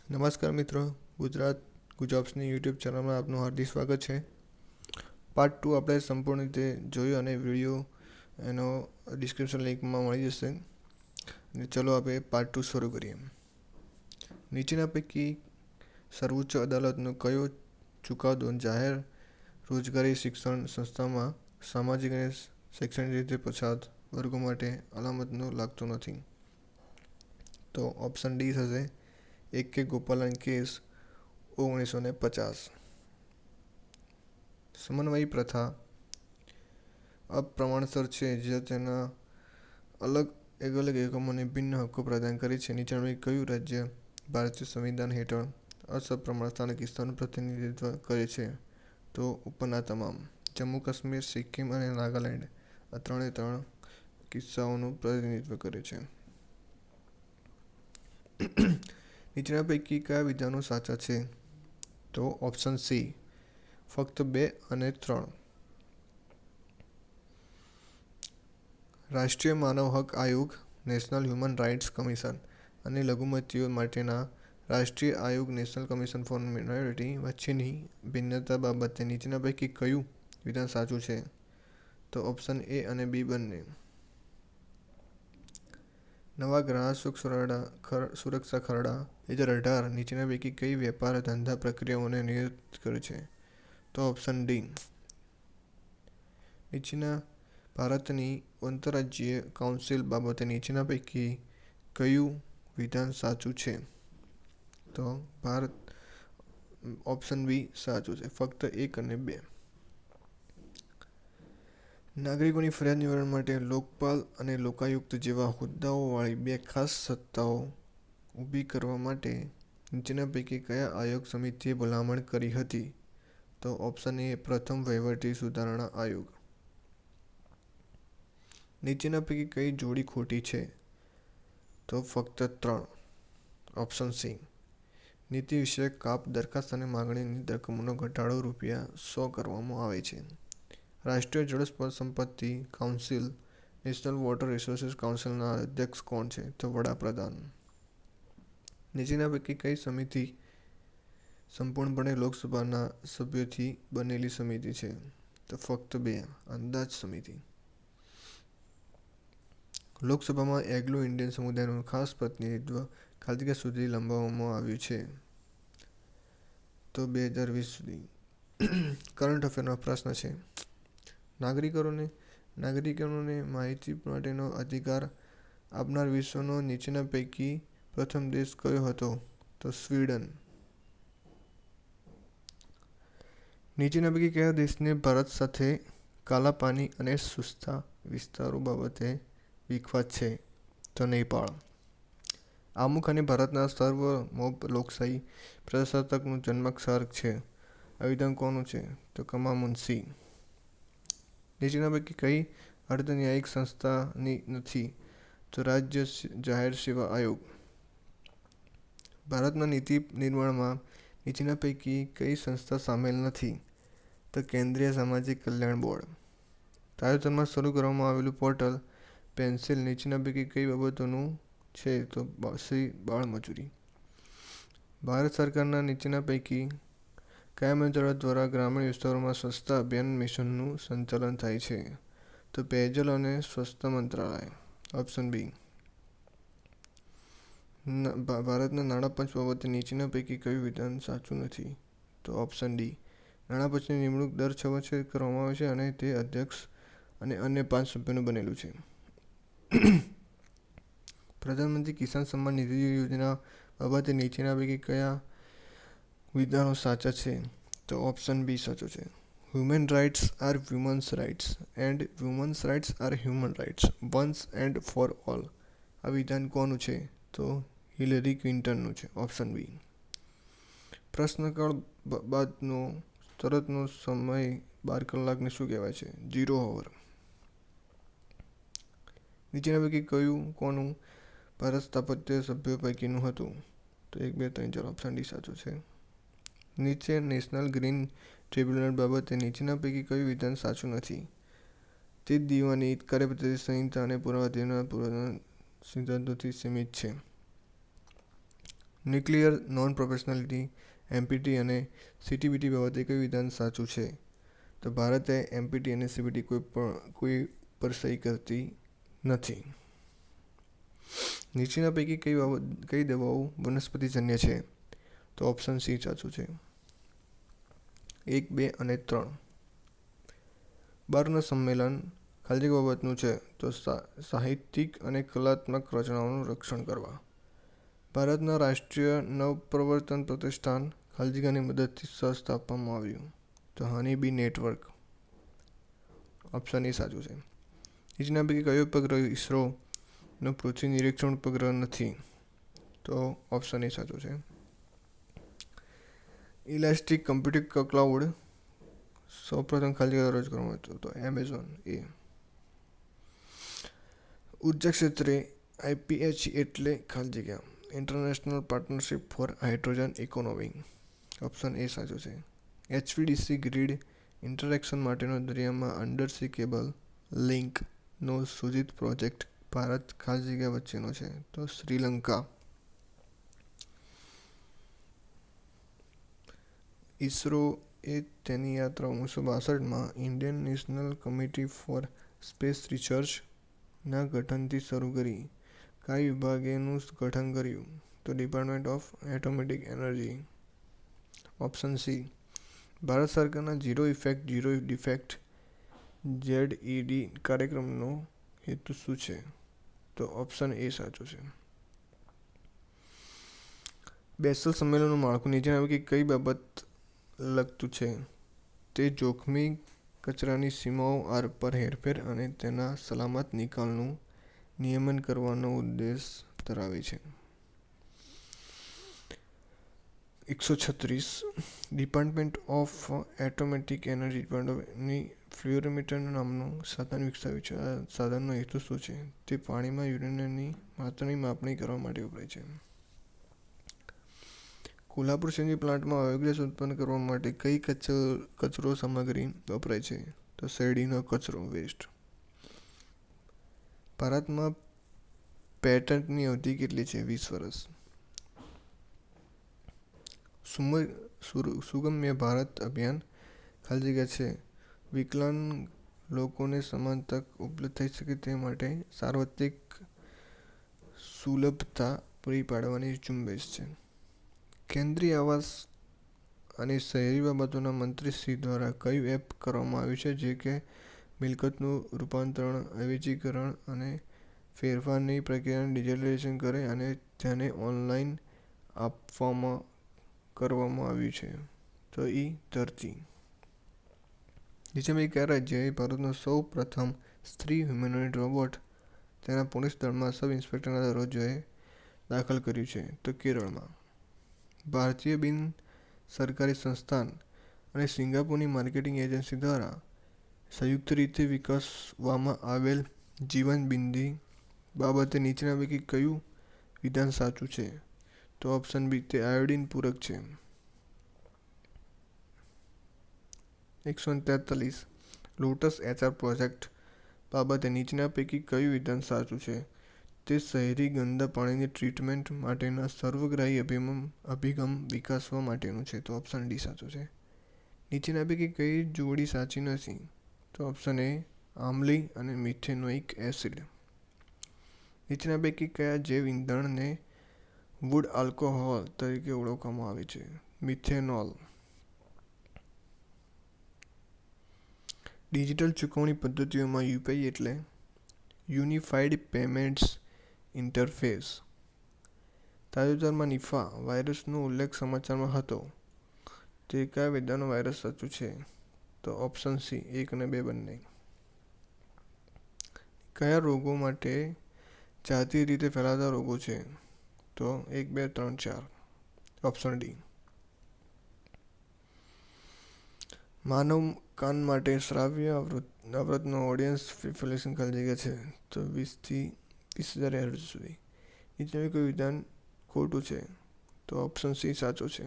નમસ્કાર મિત્રો, ગુજરાત ગુજોબ્સની યુટ્યુબ ચેનલમાં આપનું હાર્દિક સ્વાગત છે. પાર્ટ 2 આપણે સંપૂર્ણ રીતે જોયું અને વિડીયો એનો ડિસ્ક્રિપ્શન લિંકમાં મળી જશે. અને ચલો આપણે પાર્ટ 2 શરૂ કરીએ. નીચેના પૈકી સર્વોચ્ચ અદાલતનો કયો ચુકાદો જાહેર રોજગારી શિક્ષણ સંસ્થામાં સામાજિક અને શૈક્ષણિક રીતે પછાત વર્ગો માટે અનામતનો લાગતો નથી? તો ઓપ્શન ડી થશે એક કે ગોપાલન કેસ 1950. સમન્વયી પ્રથા અપ્રમાણસર છે જે તેના અલગ એકમોને ભિન્ન હક્કો પ્રદાન કરે છે. નીચેનામાંથી કયું રાજ્ય ભારતીય સંવિધાન હેઠળ અસમપ્રમાણતાના કિસ્સાનું પ્રતિનિધિત્વ કરે છે? તો ઉપરના તમામ. જમ્મુ કાશ્મીર, સિક્કિમ અને નાગાલેન્ડ આ ત્રણ કિસ્સાઓનું પ્રતિનિધિત્વ કરે છે. નીચેના પૈકી કયા વિધાનો સાચા છે? તો ઓપ્શન સી ફક્ત 2 અને 3. રાષ્ટ્રીય માનવ હક આયોગ, નેશનલ હ્યુમન રાઇટ્સ કમિશન અને લઘુમતીઓ માટેના રાષ્ટ્રીય આયોગ નેશનલ કમિશન ફોર માઇનોરિટી વચ્ચેની ભિન્નતા બાબતે નીચેના પૈકી કયું વિધાન સાચું છે? તો ઓપ્શન એ અને બી બંને. નવા ગ્રાહક સુરક્ષા ખરડા 2018 નીચેના પૈકી કઈ વેપાર ધંધા પ્રક્રિયાઓને નિયંત્રિત કરે છે? તો ઓપ્શન ડી. નીચેના ભારતની આંતરરાજ્ય કાઉન્સિલ બાબતે નીચેના પૈકી કયું વિધાન સાચું છે? તો ભારત ઓપ્શન બી સાચું છે, ફક્ત 1 અને 2. નાગરિકોની ફરિયાદ નિવારણ માટે લોકપાલ અને લોકાયુક્ત જેવા હોદ્દાઓવાળી 2 ખાસ સત્તાઓ ઊભી કરવા માટે નીચેના પૈકી કયા આયોગ સમિતિએ ભલામણ કરી હતી? તો ઓપ્શન એ પ્રથમ વહીવટી સુધારણા આયોગ. નીચેના પૈકી કઈ જોડી ખોટી છે? તો ફક્ત 3. Option C. નીતિ વિષયક કાપ દરખાસ્ત અને માગણીની રકમનો ઘટાડો ₹100 કરવામાં આવે છે. રાષ્ટ્રીય જળ સંપત્તિ કાઉન્સિલ, નેશનલ વોટર રિસોર્સિસ કાઉન્સિલના અધ્યક્ષ કોણ છે? તો વડાપ્રધાન. નીચેના પૈકી કઈ સમિતિ સંપૂર્ણપણે લોકસભાના સભ્યોથી બનેલી સમિતિ છે? તો ફક્ત 2, અંદાજ સમિતિ. લોકસભામાં એંગ્લો ઇન્ડિયન સમુદાયનું ખાસ પ્રતિનિધિત્વ ક્યાંથી સુધી લંબાવવામાં આવ્યું છે? તો 2020 સુધી. કરંટ અફેરનો પ્રશ્ન છે. નાગરિકોને માહિતી માટેનો અધિકાર આપનાર વિશ્વનો નીચેના પૈકી પ્રથમ દેશ કયો હતો? તો સ્વીડન. નીચેના પૈકી કયા દેશને ભારત સાથે કાલા પાણી અને સસ્તા વિસ્તારો બાબતે વિખવાદ છે? તો નેપાળ. આમુખ અને ભારતના સાર્વભૌમ લોકશાહી પ્રજાસત્તાકનું જન્માક્ષર છે. આ વિધાન કોનું છે? તો કમા મુનશી. નીચેના પૈકી કઈ અર્ધન્યાયિક સંસ્થાની નથી? તો રાજ્ય જાહેર સેવા આયોગ. ભારતમાં નીતિ નિર્માણમાં નીચેના પૈકી કઈ સંસ્થા સામેલ નથી? તો કેન્દ્રીય સામાજિક કલ્યાણ બોર્ડ. તાજેતરમાં શરૂ કરવામાં આવેલું પોર્ટલ પેન્સિલ નીચેના પૈકી કઈ બાબતોનું છે? તો બાળમજૂરી. ભારત સરકારના નીચેના પૈકી કયા મંત્રાલય દ્વારા ગ્રામીણ વિસ્તારોમાં સ્વચ્છતા અભિયાન મિશનનું સંચાલન થાય છે? તો પેયજલ અને સ્વચ્છતા મંત્રાલય. Option B. ભારતના નાણાં પંચ બાબતે નીચેના પૈકી કયું વિધાન સાચું નથી? તો ઓપ્શન ડી. નાણાં પંચની નિમણૂક દર 6 વર્ષે કરવામાં આવે છે અને તે અધ્યક્ષ અને અન્ય 5 સભ્યોનું બનેલું છે. પ્રધાનમંત્રી કિસાન સન્માન નિધિ યોજના બાબતે નીચેના પૈકી કયા વિધાનો સાચા છે? તો ઓપ્શન બી સાચું છે. Human rights are women's rights and women's rights are human rights once and for all. આ વિધાન કોનું છે? તો હિલેરી ક્લિન્ટનનું છે. Option B. પ્રશ્નકાળ બાદનો તરતનો સમય 12 કલાકને શું કહેવાય છે? 0 અવર. નીચેના પૈકી કોનું ભારત સ્થાપત્ય સભ્યો પૈકીનું હતું? તો 1, 2, 3, 4. ઓપ્શન ડી સાચું છે. નીચે નેશનલ ગ્રીન ટ્રિબ્યુનલ બાબતે નીચેના પૈકી કયું વિધાન સાચું નથી? તે દીવાની કાર્યપદ્ધતિ સંહિતા અને પુરાવા સિદ્ધાંતોથી સીમિત છે. ન્યુક્લિયર નોન પ્રોફેશનાલિટી એમપીટી અને સીટીબીટી બાબતે કયું વિધાન સાચું છે? તો ભારતે એમપીટી અને સીબીટી કોઈ પર સહી કરતી નથી. નીચેના પૈકી કઈ દવાઓ વનસ્પતિજન્ય છે? તો ઓપ્શન સી સાચું છે. 1, 2 અને 3. બર્ન સંમેલન ખાલી બાબતનું છે તો સાહિત્યિક અને કલાત્મક રચનાઓનું રક્ષણ કરવા. ભારતના રાષ્ટ્રીય નવપ્રવર્તન પ્રતિષ્ઠાન ખાલજીગાની મદદથી સ્થાપવામાં આવ્યું. તો હની બી નેટવર્ક. ઓપ્શન એ સાચું છે. નીચેના પૈકી કયો ઉપગ્રહ ઇસરોનો પૃથ્વી નિરીક્ષણ ઉપગ્રહ નથી? તો ઓપ્શન એ સાચું છે. ઇલાસ્ટિક કમ્પ્યુટિંગ ક્લાઉડ સૌપ્રથમ ખાલી રજૂ કરવામાં આવ્યું તો એમેઝોન એ. ઉર્જા ક્ષેત્રે IPH એટલે ખાલી જગ્યા international partnership for hydrogen economy. Option A સાચું છે. HVDC ગ્રીડ ઇન્ટરેક્શન માટેનો દરિયામાં અંડરસી કેબલ લિંકનો સૂચિત પ્રોજેક્ટ ભારત ખાલી જગ્યા વચ્ચેનો છે તો શ્રીલંકા. ઇસરોએ તેની યાત્રા 1962માં Indian national committee for space રિસર્ચના ગઠનથી શરૂ કરી. કયા વિભાગનું ગઠન કર્યું? તો department of atomic energy. Option C. ભારત સરકારના zero effect zero defect ZED કાર્યક્રમનો હેતુ શું છે? તો ઓપ્શન એ સાચું છે. બેસલ સંમેલનનું માળખું નીચેના પૈકી કઈ બાબત લગતું છે? તે જોખમી કચરાની સીમાઓ આર પર હેરફેર અને તેના સલામત નિકાલનું નિયમન કરવાનો ઉદ્દેશ ધરાવે છે. 136. ડિપાર્ટમેન્ટ ઓફ એટોમિક એનર્જી ફ્લુરોમીટર નામનું સાધન વિકસાવ્યું છે. આ સાધનનો હેતુ શું છે? તે પાણીમાં યુરેનિયમની માત્રાની માપણી કરવા માટે વપરાય છે. કોલ્હાપુર સીએનજી પ્લાન્ટમાં બાયોગેસ ઉત્પન્ન કરવા માટે કઈ કચરો સામગ્રી વપરાય છે? તો શેરડીનો કચરો વેસ્ટ. ભારતમાં પેટન્ટની અવધિ કેટલી છે? 20 વર્ષ. સુગમ્ય ભારત અભિયાન ખાલી જગ્યા છે વિકલાંગ લોકોને સમાન તક ઉપલબ્ધ થઈ શકે તે માટે સાર્વત્રિક સુલભતા પૂરી પાડવાની ઝુંબેશ છે. કેન્દ્રીય આવાસ અને શહેરી બાબતોના મંત્રી શ્રી દ્વારા કયું એપ કરવામાં આવ્યું છે જે કે મિલકતનું રૂપાંતરણ, અવેજીકરણ અને ફેરફારની પ્રક્રિયાને ડિજિટલાઇઝેશન કરે અને તેને ઓનલાઈન કરવામાં આવ્યું છે? તો ધરતી. નીચેનામાંથી કયા રાજ્યએ ભારતનો સૌ પ્રથમ સ્ત્રી હ્યુમેનોઇડ રોબોટ તેના પોલીસ દળમાં સબ ઇન્સ્પેક્ટરના દરજ્જોએ દાખલ કર્યું છે? તો કેરળમાં. ભારતીય બિન સરકારી સંસ્થાન અને સિંગાપુરની માર્કેટિંગ એજન્સી દ્વારા સંયુક્ત રીતે વિકસાવવામાં આવેલ જીવન બિંદી બાબતે નીચેના પૈકી કયું વિધાન સાચું છે? તો ઓપ્શન બી. તે આયોડિન પૂરક છે. 143. લોટસ HR પ્રોજેક્ટ બાબતે નીચેના પૈકી કયું વિધાન સાચું છે? તે શહેરી ગંદા પાણીની ટ્રીટમેન્ટ માટેના સર્વગ્રાહી અભિગમ વિકસાવવા માટેનું છે? તો ઓપ્શન ડી સાચું છે. નીચેના પૈકી કઈ જોડી સાચી નથી? તો ઓપ્શન એ. આમ્લી અને મિથેનોઇક એસિડ. નીચેના પૈકી કયા જૈવ ઇંધણને વુડ આલ્કોહોલ તરીકે ઓળખવામાં આવે છે? મિથેનોલ. ડિજિટલ ચૂકવણી પદ્ધતિઓમાં યુપીઆઈ એટલે યુનિફાઈડ પેમેન્ટ્સ ઇન્ટરફેસ. તાજેતરમાં નિફા વાયરસનો ઉલ્લેખ સમાચારમાં હતો તે કયા વેદનાનો વાયરસ સાચું છે? તો ઓપ્શન સી. 1 અને 2 બંને. કયા રોગો માટે જાતીય રીતે ફેલાતા રોગો છે? તો 1, 2, 3, 4. Option D. માનવ કાન માટે શ્રાવ્ય આવૃત્તિનો ઓડિયન્સ ફ્રીક્વન્સી ખાલી જગ્યા છે તો 20 થી 30,000 હર્ટ્ઝ સુધી. નીચેનું કોઈ વિધાન ખોટું છે? તો ઓપ્શન સી સાચું છે.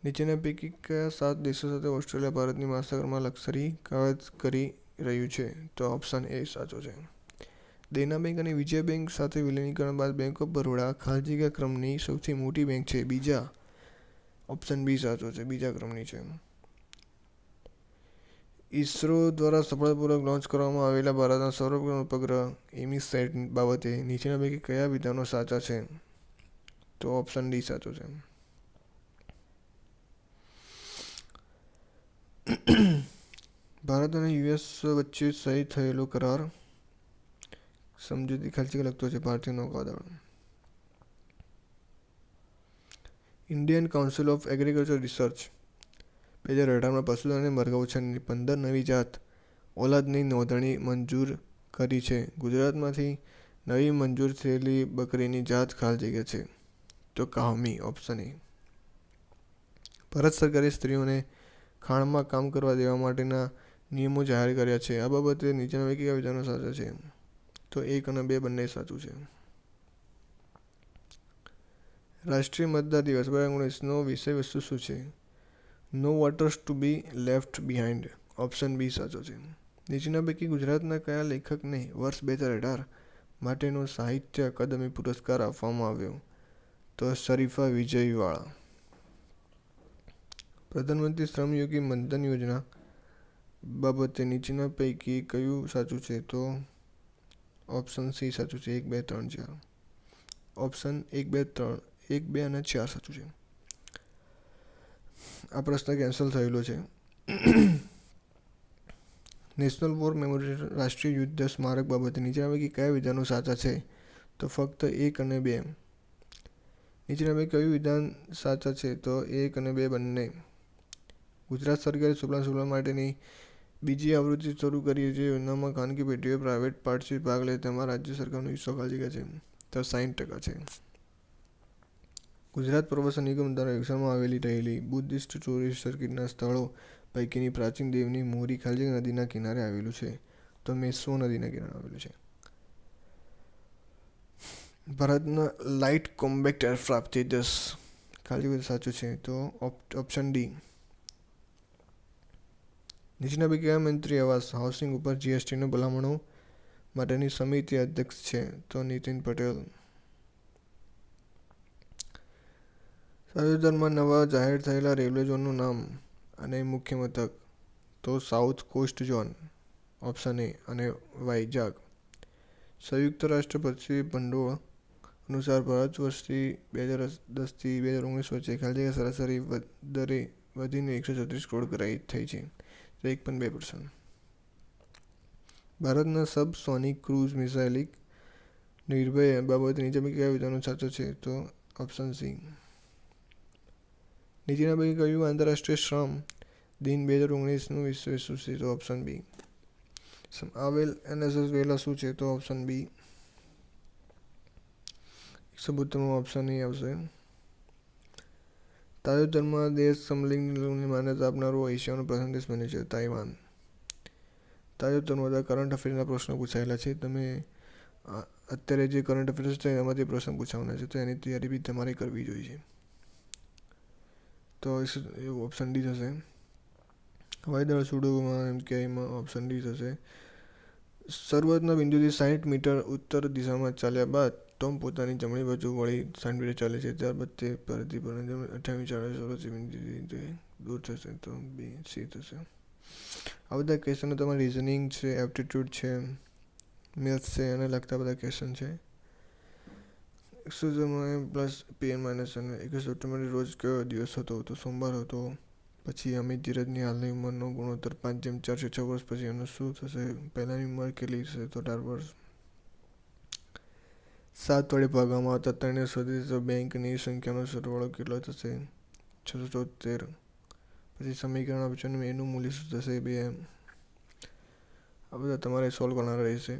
નીચેના પૈકી કયા 7 દેશો સાથે ઓસ્ટ્રેલિયા ભારતની મહાસાગરમાં લશ્કરી કવાયત કરી રહ્યું છે? તો ઓપ્શન એ સાચું છે. દેના બેંક અને વિજય બેંક સાથે વિલીનીકરણ બાદ બેંક ઓફ બરોડા ખાલી જગ્યા ક્રમની સૌથી મોટી બેંક છે. બીજા ઓપ્શન બી સાચો છે, બીજા ક્રમની છે. ઇસરો દ્વારા સફળતાપૂર્વક લોન્ચ કરવામાં આવેલા ભારતના સૌરભ ઉપગ્રહ એમીસેટ બાબતે નીચેના પૈકી કયા વિધાનો સાચા છે? તો ઓપ્શન ડી સાચો છે. ભારત અને યુએસ વચ્ચે સહી થયેલો કરાર સમજૂતી ખાલી જગ્યા લખતો છે ભારતીય નૌકાદળ. Indian council of agriculture research 2018માં પશુધન અને મરઘા ઉછેરની 15 નવી જાત ઓલાદની નોંધણી મંજૂર કરી છે. ગુજરાતમાંથી નવી મંજૂર થયેલી બકરીની જાત ખાલી જગ્યા છે તો કાહમી. Option A. ભારત સરકારે સ્ત્રીઓને ખાણમાં કામ કરવા દેવા માટેના નિયમો જાહેર કર્યા છે. આ બાબતે નીચેના પૈકી કયા વિધાનો સાચા છે? તો 1 અને 2 બંને સાચું છે. રાષ્ટ્રીય મતદાર દિવસ 2019નો વિષય વસ્તુ શું છે? No voters to be left behind. Option B સાચો છે. નીચેના પૈકી ગુજરાતના કયા લેખકને વર્ષ 2018 માટેનો સાહિત્ય અકાદમી પુરસ્કાર આપવામાં આવ્યો? તો શરીફા વિજયવાળા. પ્રધાનમંત્રી શ્રમયોગી મનધન યોજના બાબતે નીચેના પૈકી કયું સાચું છે? તો ઓપ્શન સી સાચું છે. 1, 2, 3, 4. ઓપ્શન 1, 2, 3, 1, 2 અને 4 સાચું છે. આ પ્રશ્ન કેન્સલ થયેલો છે. નેશનલ વોર મેમોરિયલ રાષ્ટ્રીય યુદ્ધ સ્મારક બાબતે નીચેના પૈકી કયા વિધાનો સાચા છે? તો ફક્ત 1 અને 2. નીચેના પૈકી કયું વિધાન સાચા છે? તો 1 અને 2 બંને. ગુજરાત સરકારે સુફલામ માટેની બીજી આવૃત્તિ શરૂ કરી છે. યોજનામાં ખાનગી પેઢીઓએ પ્રાઇવેટ પાર્ટનરશિપ ભાગ લે તેમાં રાજ્ય સરકારનો હિસ્સો ખાલી જગ્યા છે તો 60% છે. ગુજરાત પ્રવાસન નિગમ દ્વારા વિકસાવવામાં આવેલી રહેલી બુદ્ધિસ્ટ ટુરિસ્ટ સર્કિટના સ્થળો પૈકીની પ્રાચીન દેવની મોરી ખાલી જગ્યા નદીના કિનારે આવેલું છે તો મેશ્વો નદીના કિનારે આવેલું છે. ભારતના લાઇટ કોમ્બેટ એરક્રાફ્ટ તેજસ ખાલી જગ્યા સાચું છે તો ઓપ્શન ડી. નીચેના પૈકી કયા મંત્રી આવાસ હાઉસિંગ ઉપર જીએસટીની ભલામણો માટેની સમિતિ અધ્યક્ષ છે? તો નીતિન પટેલ. તાજેતરમાં નવા જાહેર થયેલા રેલવે ઝોનનું નામ અને મુખ્ય મથક? તો south cost zone. Option A અને વાઇઝાગ. સંયુક્ત રાષ્ટ્ર પૃથ્વી ભંડોળ અનુસાર ભારત વર્ષથી 2010થી 2019 વચ્ચે ખાલી જગ્યા સરાસરી દરે વધીને 136 કરોડ થઈ છે તો 1.2%. ભારતના સબસોનિક ક્રૂઝ મિસાઇલ નિર્ભય બાબતે નીચે પૈકી કયા વિધાનો સાચા છે? તો ઓપ્શન સી. નીચેના પૈકી કયું આંતરરાષ્ટ્રીય શ્રમ દિન 2019નું વિષય શું છે? તો ઓપ્શન બી. આવેલ એનએસએસ વેલા શું છે? તો ઓપ્શન બી. 172 ઓપ્શન એ આવશે. તાજેતરમાં દેશ સમલિંગની માન્યતા આપનારો એશિયાનો પ્રથમ દેશ બન્યો છે તાઇવાન. તાજેતરમાં બધા કરંટ અફેર્સના પ્રશ્નો પૂછાયેલા છે. તમે અત્યારે જે કરંટ અફેર્સ છે એમાંથી પ્રશ્ન પૂછાવાના છે તો એની તૈયારી બી તમારે કરવી જોઈએ. તો ઓપ્શન ડી થશે. હવાઈ દળ સુડોમાં એમકેઆઈમાં ઓપ્શન ડી થશે. શરૂઆતના બિંદુથી 60 મીટર ઉત્તર દિશામાં ચાલ્યા બાદ ટોમ પોતાની જમણી બાજુ વળી 60 મીટર ચાલે છે. ત્યારબાદ તે ફરીથી 28 બિંદુથી દૂર થશે તો બી સી થશે. આ બધા ક્વેશ્ચનો તમારે રિઝનિંગ છે, એપ્ટિટ્યૂડ છે, મેથ્સ છે અને લગતા બધા ક્વેશ્ચન છે. 100 પ્લસ પીએન માઇનસ અને 21 સપ્ટેમ્બર રોજ કયો દિવસ હતો? તો સોમવાર હતો. પછી અમિત ધીરજની હાલની ઉંમરનો ગુણોત્તર 5:4 છે. 6 વર્ષ પછી એનું શું થશે? પહેલાંની ઉંમર કેટલી થશે? તો 18 વર્ષ. 7 વડે ભાગવામાં આવતા 3 શોધી તો બેંકની સંખ્યાનો સરવાળો કેટલો થશે? 673. પછી સમીકરણ આપ્યું છે એનું મૂલ્ય શું થશે? 2. આ બધા તમારે સોલ્વ કરવાના રહેશે.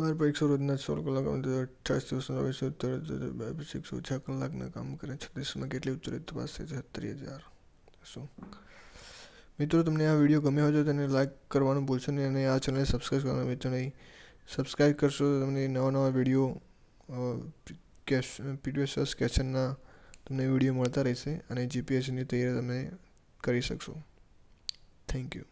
12 પરીક્ષા રોજના 16 કલાક અને 28 દિવસનો રહીશું. 6 ઓછા કલાકના કામ કરે 36માં કેટલી ઉચ્ચ રીતે તપાસ થઈ છે? 70,000. શું મિત્રો તમને આ વિડીયો ગમ્યો હોય તો તેને લાઈક કરવાનું ભૂલશો નહીં અને આ ચેનલને સબસ્ક્રાઈબ કરવાનું ભૂલશો નહીં. સબસ્ક્રાઈબ કરશો તો તમને નવા વિડીયો પ્રીવિયસ ક્વેશ્ચનના તમને વિડીયો મળતા રહેશે અને જીપીએસસીની તૈયારી તમે કરી શકશો. Thank you.